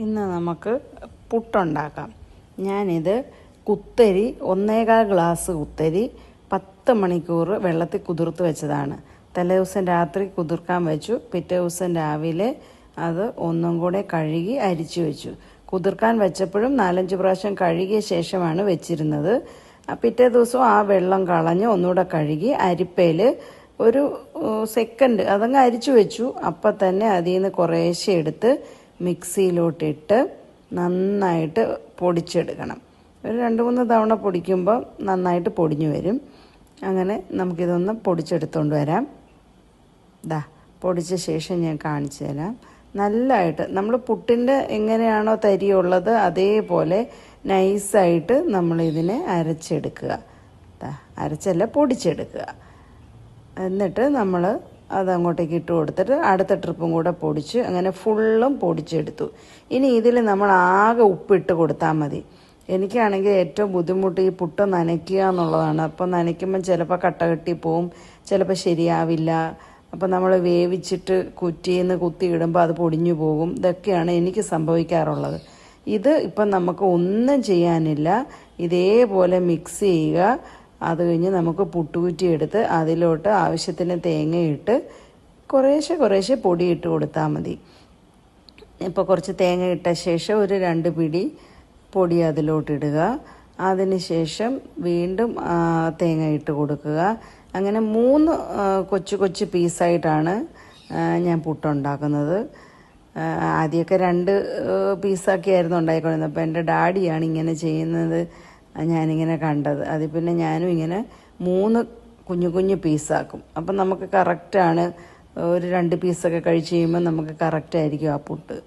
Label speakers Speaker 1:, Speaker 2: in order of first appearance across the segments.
Speaker 1: ഇന്ന് നമുക്ക് പുട്ടുണ്ടാക്കാം. ഞാനിത് കുത്തരി 1.25 ഗ്ലാസ് കുത്തരി 10 മണിക്കൂർ വെള്ളത്തിൽ കുതിർത്ത് വെച്ചതാണ്. തലേദിവസം രാത്രി കുതിർക്കാൻ വെച്ചു. പിറ്റേ ദിവസം രാവിലെ അത് ഒന്നും കൂടെ കഴുകി അരിച്ചു വെച്ചു. കുതിർക്കാൻ വെച്ചപ്പോഴും 4-5 പ്രാവശ്യം കഴുകിയ ശേഷമാണ് വെച്ചിരുന്നത്. പിറ്റേ ദിവസം ആ വെള്ളം കളഞ്ഞ് ഒന്നുകൂടെ കഴുകി അരിപ്പയിൽ ഒരു സെക്കൻഡ് അതങ്ങ് അരിച്ചു വെച്ചു. അപ്പം തന്നെ അതിൽ നിന്ന് കുറേശ്ശെ എടുത്ത് മിക്സിയിലോട്ടിട്ട് നന്നായിട്ട് പൊടിച്ചെടുക്കണം. ഒരു 2-3 തവണ പൊടിക്കുമ്പോൾ നന്നായിട്ട് പൊടിഞ്ഞു വരും. അങ്ങനെ നമുക്കിതൊന്ന് പൊടിച്ചെടുത്തുകൊണ്ട് വരാം. പൊടിച്ച ശേഷം ഞാൻ കാണിച്ചു തരാം. നല്ലതായിട്ട് നമ്മൾ പുട്ടിൻ്റെ എങ്ങനെയാണോ തരിയുള്ളത് അതേപോലെ നൈസായിട്ട് നമ്മളിതിനെ അരച്ചെടുക്കുക. അരച്ചല്ല, പൊടിച്ചെടുക്കുക. എന്നിട്ട് നമ്മൾ അതങ്ങോട്ടേക്ക് ഇട്ട് കൊടുത്തിട്ട് അടുത്ത ട്രിപ്പും കൂടെ പൊടിച്ച് അങ്ങനെ ഫുള്ളും പൊടിച്ചെടുത്തു. ഇനി ഇതിൽ നമ്മൾ ആകെ ഉപ്പിട്ട് കൊടുത്താൽ മതി. എനിക്കാണെങ്കിൽ ഏറ്റവും ബുദ്ധിമുട്ട് ഈ പുട്ട് നനയ്ക്കുക എന്നുള്ളതാണ്. അപ്പം നനയ്ക്കുമ്പം ചിലപ്പോൾ കട്ട കെട്ടി പോവും, ചിലപ്പോൾ ശരിയാവില്ല. അപ്പം നമ്മൾ വേവിച്ചിട്ട് കുറ്റിയിൽ നിന്ന് കുത്തിയിടുമ്പോൾ അത് പൊടിഞ്ഞു പോകും. ഇതൊക്കെയാണ് എനിക്ക് സംഭവിക്കാറുള്ളത്. ഇത് ഇപ്പം നമുക്ക് ഒന്നും ചെയ്യാനില്ല. ഇതേപോലെ മിക്സ് ചെയ്യുക. അത് കഴിഞ്ഞ് നമുക്ക് പുട്ടുകുറ്റി എടുത്ത് അതിലോട്ട് ആവശ്യത്തിന് തേങ്ങയിട്ട് കുറേശ്ശെ പൊടിയിട്ട് കൊടുത്താൽ മതി. ഇപ്പോൾ കുറച്ച് തേങ്ങ ഇട്ട ശേഷം ഒരു 2 പിടി പൊടി അതിലോട്ടിടുക. അതിന് ശേഷം വീണ്ടും തേങ്ങ ഇട്ട് കൊടുക്കുക. അങ്ങനെ 3 കൊച്ചു പീസായിട്ടാണ് ഞാൻ പുട്ടുണ്ടാക്കുന്നത്. ആദ്യമൊക്കെ 2 പീസാക്കിയായിരുന്നു ഉണ്ടായിക്കൊണ്ടിരുന്നത്. അപ്പോൾ എൻ്റെ ഡാഡിയാണ് ഇങ്ങനെ ചെയ്യുന്നത് ഞാനിങ്ങനെ കണ്ടത്. അതിൽ പിന്നെ ഞാനും ഇങ്ങനെ 3 കുഞ്ഞു പീസാക്കും. അപ്പം നമുക്ക് കറക്റ്റാണ്. ഒരു 2 പീസൊക്കെ കഴിച്ച് കഴിയുമ്പോൾ നമുക്ക് കറക്റ്റായിരിക്കും ആ പുട്ട്.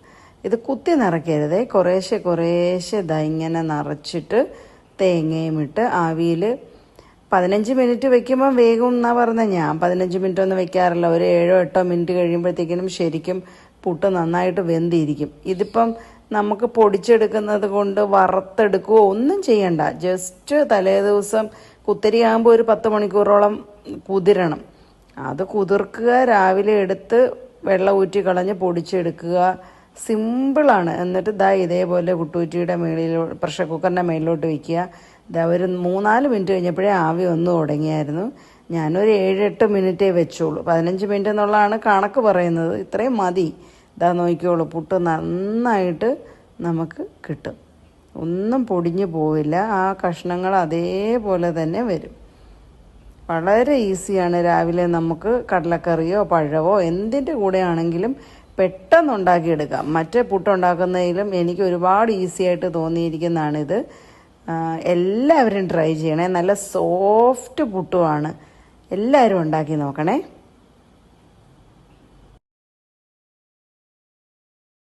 Speaker 1: ഇത് കുത്തി നിറയ്ക്കരുതേ, കുറേശ്ശെ ഇങ്ങനെ നിറച്ചിട്ട് തേങ്ങയും ഇട്ട് ആവിയിൽ 15 മിനിറ്റ് വെക്കുമ്പോൾ വേഗം എന്നാ പറഞ്ഞത്. ഞാൻ 15 മിനിറ്റ് ഒന്നും വെക്കാറില്ല. ഒരു 7-8 മിനിറ്റ് കഴിയുമ്പോഴത്തേക്കിനും ശരിക്കും പുട്ട് നന്നായിട്ട് വെന്തിരിക്കും. ഇതിപ്പം നമുക്ക് പൊടിച്ചെടുക്കുന്നത് കൊണ്ട് വറുത്തെടുക്കുകയോ ഒന്നും ചെയ്യണ്ട. ജസ്റ്റ് തലേ ദിവസം കുത്തരിയാകുമ്പോൾ ഒരു 10 മണിക്കൂറോളം കുതിരണം. അത് കുതിർക്കുക, രാവിലെ എടുത്ത് വെള്ളം ഊറ്റി കളഞ്ഞ് പൊടിച്ചെടുക്കുക. സിമ്പിളാണ്. എന്നിട്ട് ഇതേപോലെ പുട്ടുകുറ്റിയുടെ പ്രഷർ കുക്കറിൻ്റെ മേളിലോട്ട് വയ്ക്കുക. ഒരു 3-4 മിനിറ്റ് കഴിഞ്ഞപ്പോഴേ ആവി ഒന്ന് തുടങ്ങിയായിരുന്നു. ഞാനൊരു 7-8 മിനിറ്റേ വെച്ചോളൂ. 15 മിനിറ്റ് എന്നുള്ളതാണ് കണക്ക് പറയുന്നത്. ഇത്രയും മതി. നോക്കിക്കോളൂ, പുട്ട് നന്നായിട്ട് നമുക്ക് കിട്ടും. ഒന്നും പൊടിഞ്ഞു പോവില്ല. ആ കഷ്ണങ്ങൾ അതേപോലെ തന്നെ വരും. വളരെ ഈസിയാണ്. രാവിലെ നമുക്ക് കടലക്കറിയോ പഴവോ എന്തിൻ്റെ കൂടെ ആണെങ്കിലും പെട്ടെന്ന് ഉണ്ടാക്കിയെടുക്കാം. മറ്റേ പുട്ടുണ്ടാക്കുന്നതിലും എനിക്ക് ഒരുപാട് ഈസി ആയിട്ട് തോന്നിയിരിക്കുന്നതാണിത്. എല്ലാവരും ട്രൈ ചെയ്യണേ. നല്ല സോഫ്റ്റ് പുട്ടുമാണ്. എല്ലാവരും ഉണ്ടാക്കി നോക്കണേ.